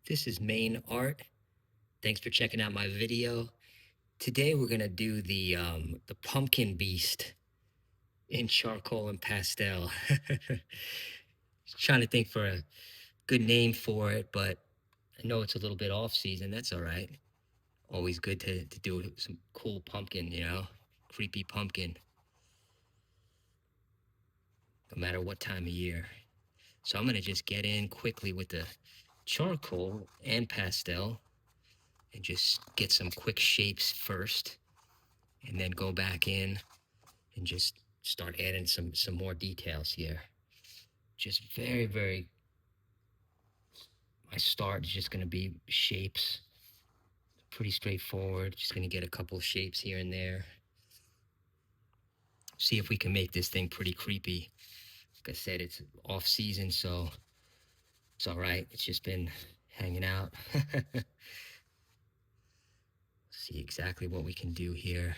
This is Main Art. Thanks for checking out my video. Today we're gonna do the pumpkin beast in charcoal and pastel. Trying to think for a good name for it, but I know it's a little bit off season. That's all right. Always good to do some cool pumpkin, creepy pumpkin, no matter what time of year. So I'm gonna just get in quickly with the charcoal and pastel and just get some quick shapes first, and then go back in and just start adding some more details here. Just very, my start is just going to be shapes. Pretty straightforward. Just going to get a couple of shapes here and there. See if we can make this thing pretty creepy. Like I said, it's off season, so it's all right. It's just been hanging out. See exactly what we can do here.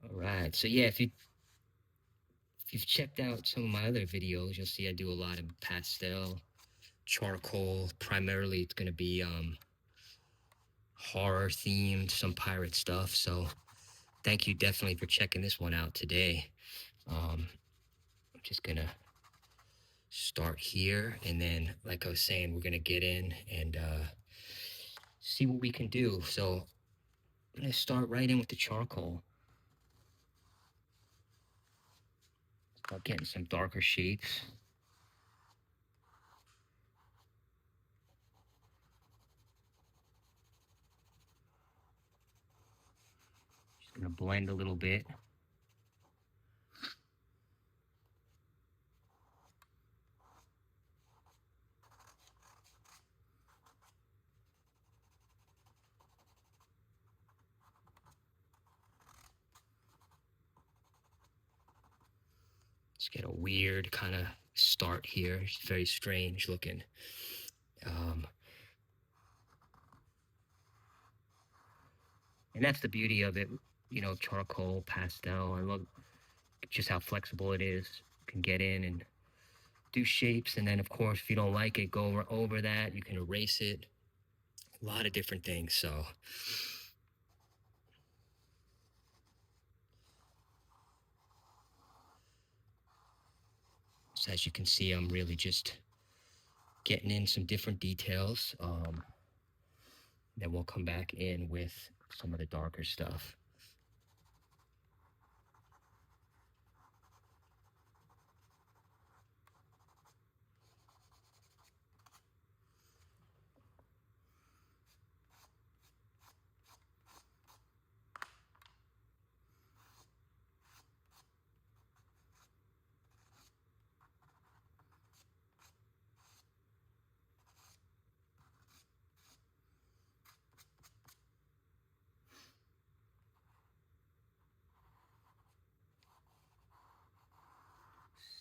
All right. So yeah, if you've checked out some of my other videos, you'll see I do a lot of pastel, charcoal. Primarily, it's going to be horror themed, some pirate stuff. So thank you definitely for checking this one out today. I'm just going to start here, and then, like I was saying, we're going to get in and see what we can do. So I'm going to start right in with the charcoal. Start getting some darker shapes. Just going to blend a little bit. Just get a weird kind of start here. It's very strange looking. Um, and that's the beauty of it, charcoal, pastel. I love just how flexible it is. You can get in and do shapes, and then, of course, if you don't like it, go over that. You can erase it. A lot of different things. So as you can see, I'm really just getting in some different details. Then we'll come back in with some of the darker stuff.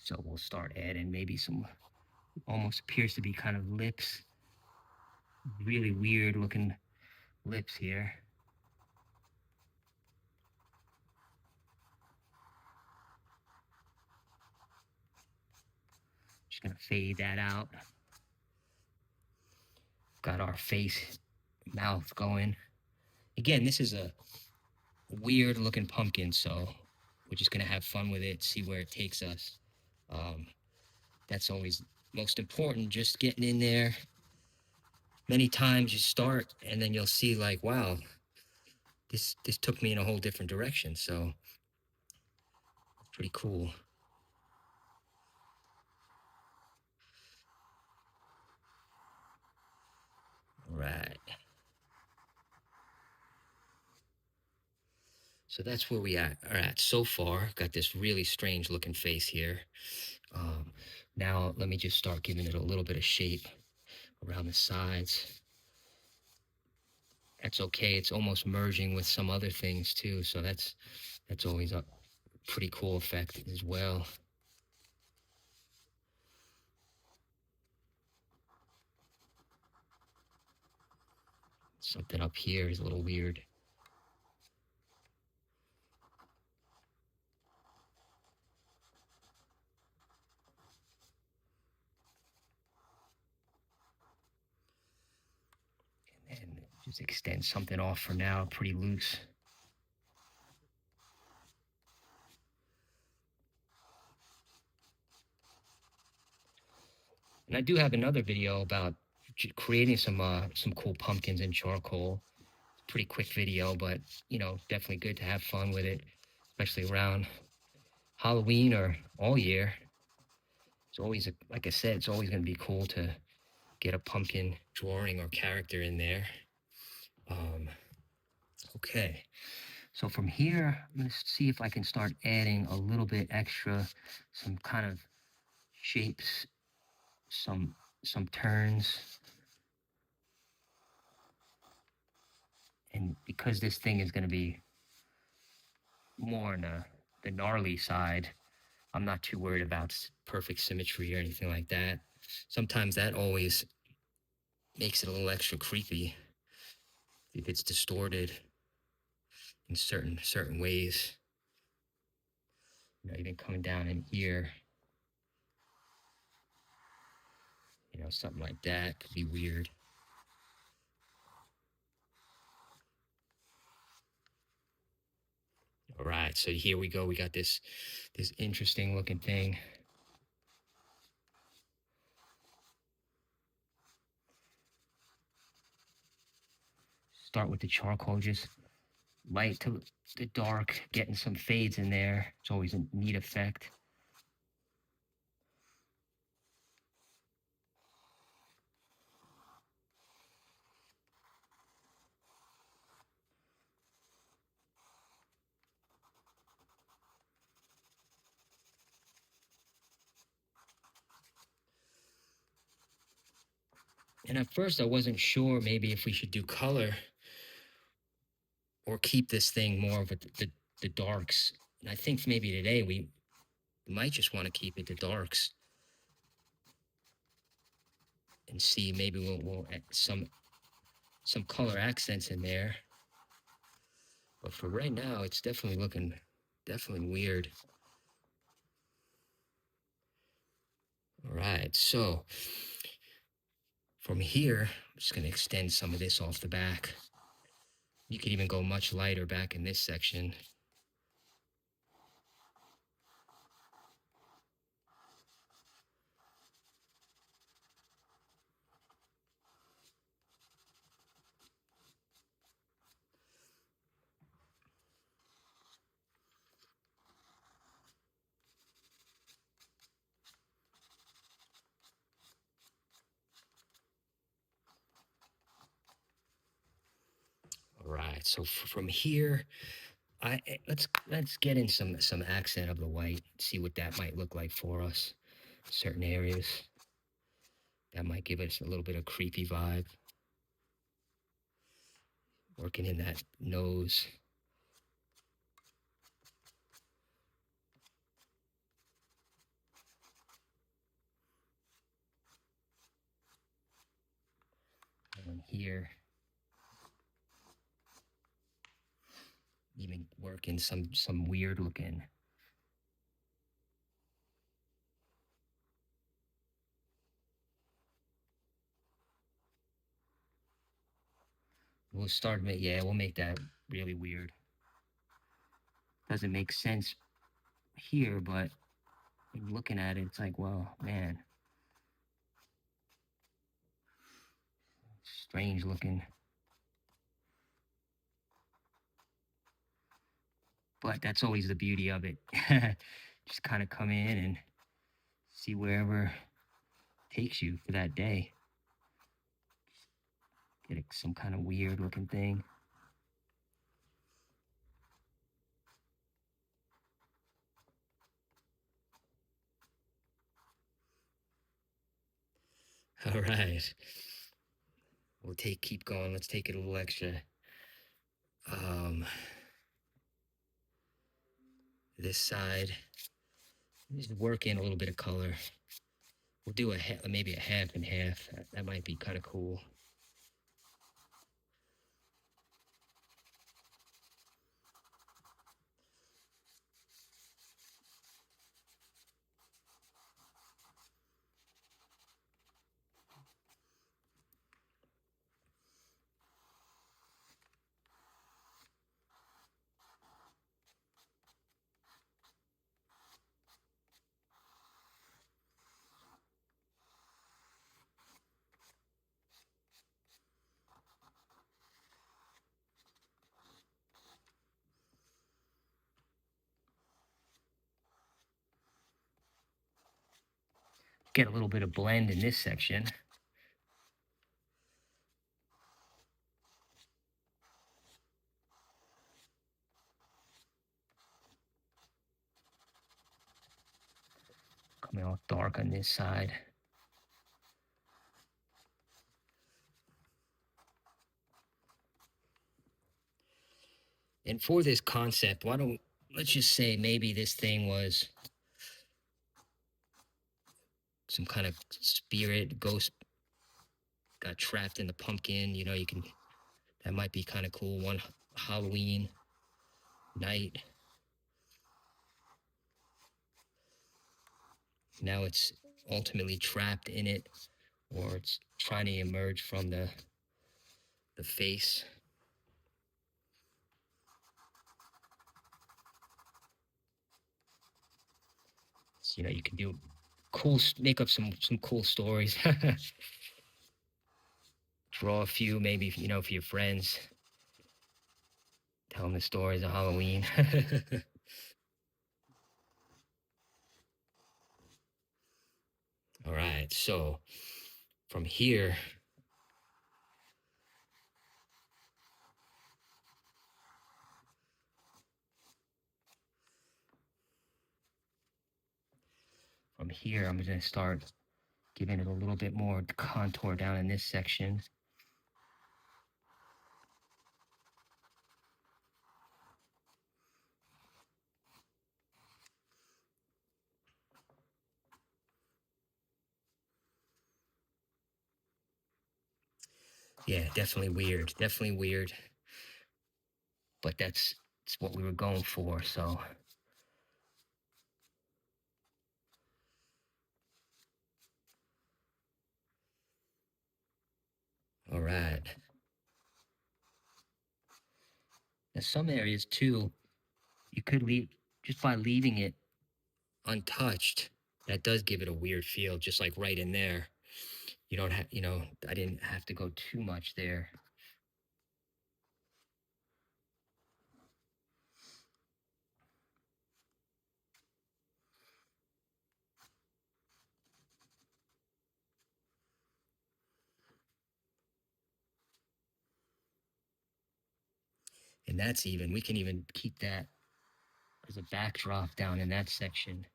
So we'll start adding maybe some almost appears to be kind of lips. Really weird looking lips here. Just gonna fade that out. Got our face, mouth going. Again, this is a weird looking pumpkin, so we're just gonna have fun with it, see where it takes us. Um, that's always most important, just getting in there. Many times you start and then you'll see, like, wow, this took me in a whole different direction. So pretty cool. All right. So that's where we are at so far. Got this really strange looking face here. Um, Now let me just start giving it a little bit of shape around the sides. That's okay. It's almost merging with some other things too. So that's always a pretty cool effect as well. Something up here is a little weird. Just extend something off for now, pretty loose. And I do have another video about creating some cool pumpkins in charcoal. Pretty quick video, but definitely good to have fun with it, especially around Halloween or all year. It's always, like I said, it's always going to be cool to get a pumpkin drawing or character in there. Okay, so from here, I'm going to see if I can start adding a little bit extra, some kind of shapes, some turns. And because this thing is going to be more on the gnarly side, I'm not too worried about perfect symmetry or anything like that. Sometimes that always makes it a little extra creepy if it's distorted in certain ways. Even coming down in here, something like that could be weird. All right, so here we go. We got this interesting looking thing. Start with the charcoal, just light to the dark, getting some fades in there. It's always a neat effect. And at first I wasn't sure maybe if we should do color or keep this thing more of the darks. And I think maybe today we might just want to keep it the darks and see maybe we'll add some color accents in there. But for right now, it's definitely looking weird. All right, so from here, I'm just going to extend some of this off the back. You could even go much lighter back in this section. All right, so from here, let's get in some accent of the white. See what that might look like for us. Certain areas that might give us a little bit of creepy vibe. Working in that nose. And here, even working some weird looking. We'll make that really weird. Doesn't make sense here, but looking at it, it's like, well, man, strange looking. But that's always the beauty of it. Just kind of come in and see wherever takes you for that day. Get some kind of weird looking thing. All right. We'll keep going. Let's take it a little extra. This side, just work in a little bit of color. We'll do maybe a half and half. That might be kind of cool. get a little bit of blend in this section. Coming all dark on this side. And for this concept, let's just say maybe this thing was some kind of spirit, ghost got trapped in the pumpkin. You know, that might be kind of cool. One Halloween night. Now it's ultimately trapped in it, or it's trying to emerge from the face. So, you can do make up some cool stories. Draw a few, maybe, for your friends. Tell them the stories of Halloween. All right, so from here, I'm going to start giving it a little bit more contour down in this section. Yeah, definitely weird. Definitely weird. But that's what we were going for, so. All right. Now, some areas, too, you could leave, just by leaving it untouched, that does give it a weird feel, just like right in there. You don't have, I didn't have to go too much there. And we can even keep that as a backdrop down in that section.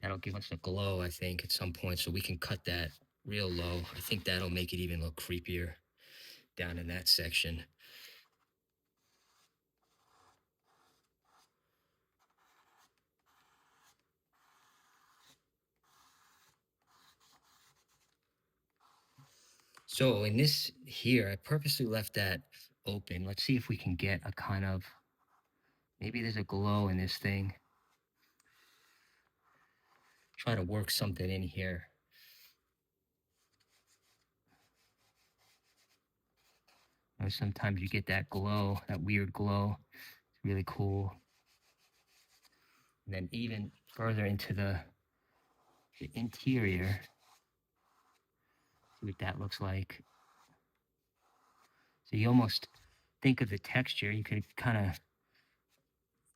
That'll give us a glow, I think, at some point. So we can cut that real low. I think that'll make it even look creepier down in that section. So in this here, I purposely left that open. Let's see if we can get a kind of, maybe there's a glow in this thing. Try to work something in here. Sometimes you get that glow, that weird glow. It's really cool. And then even further into the interior, see what that looks like. So you almost think of the texture. You could kind of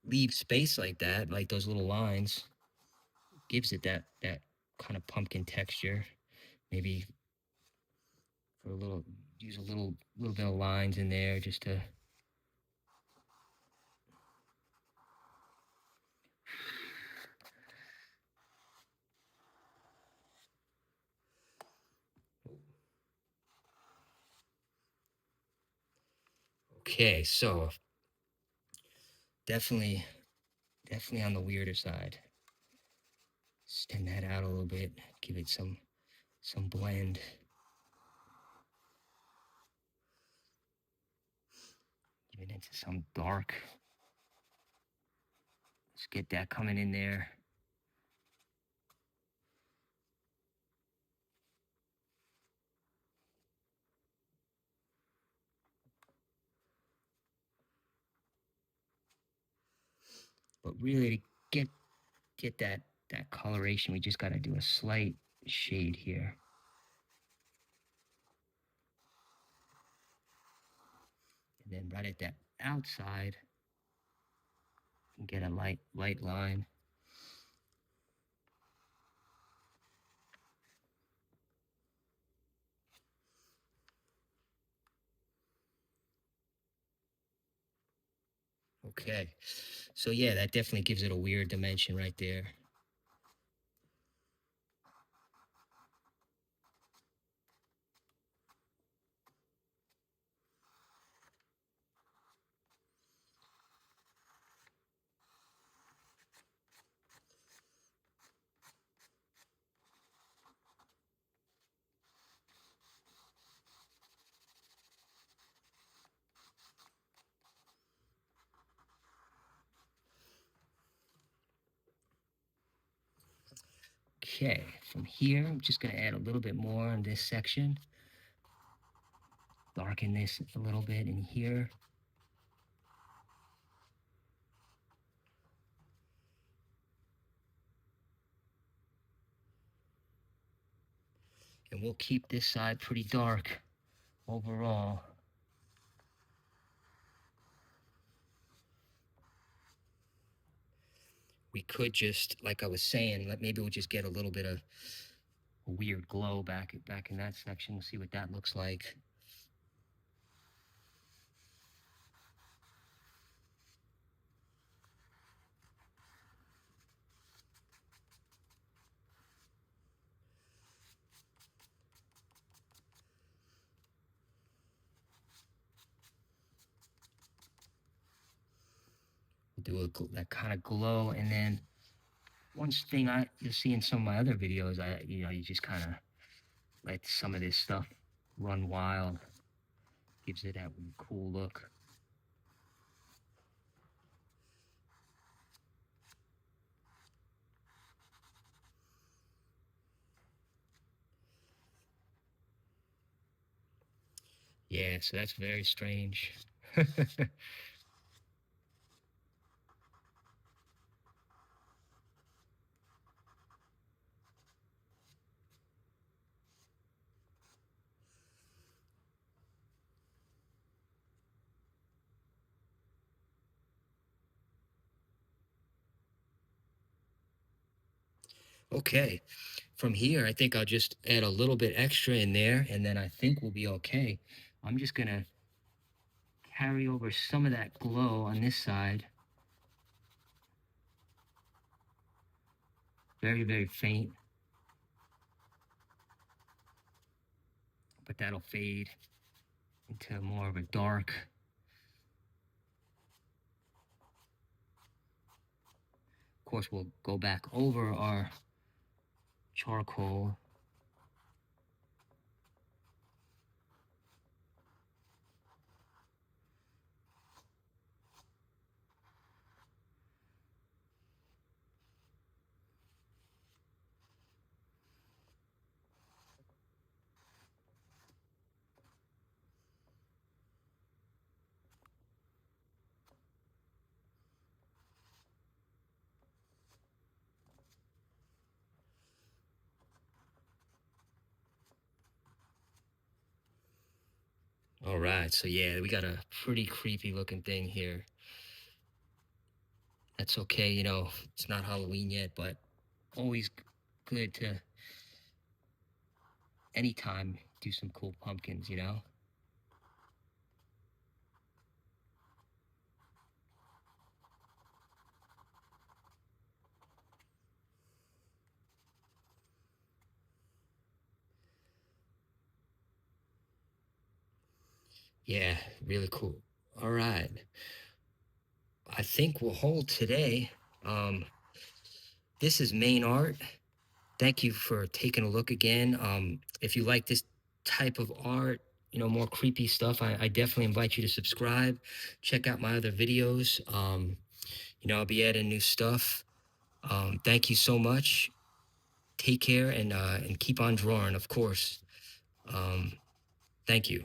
leave space like that, like those little lines. Gives it that kind of pumpkin texture. Maybe for use a little bit of lines in there just to. Okay, so definitely on the weirder side. Extend that out a little bit, give it some blend. Give it into some dark. Let's get that coming in there. But really, to get that coloration, we just got to do a slight shade here. And then right at that outside, you can get a light line. Okay. So yeah, that definitely gives it a weird dimension right there. Okay, from here, I'm just gonna add a little bit more on this section. Darken this a little bit in here. And we'll keep this side pretty dark overall. We could just, like I was saying, maybe we'll just get a little bit of a weird glow back in that section. We'll see what that looks like. We'll do that kind of glow, and then one thing you'll see in some of my other videos, you just kind of let some of this stuff run wild. Gives it that cool look. Yeah, so that's very strange. Okay, from here, I think I'll just add a little bit extra in there, and then I think we'll be okay. I'm just gonna carry over some of that glow on this side. Very, very faint. But that'll fade into more of a dark. Of course, we'll go back over our charcoal. All right, so yeah, we got a pretty creepy looking thing here. That's okay, it's not Halloween yet, but always good to anytime do some cool pumpkins. Yeah, really cool. All right. I think we'll hold today. Um, this is main art. Thank you for taking a look again. If you like this type of art, more creepy stuff, I definitely invite you to subscribe. Check out my other videos. I'll be adding new stuff. Thank you so much. Take care and keep on drawing, of course. Um, thank you.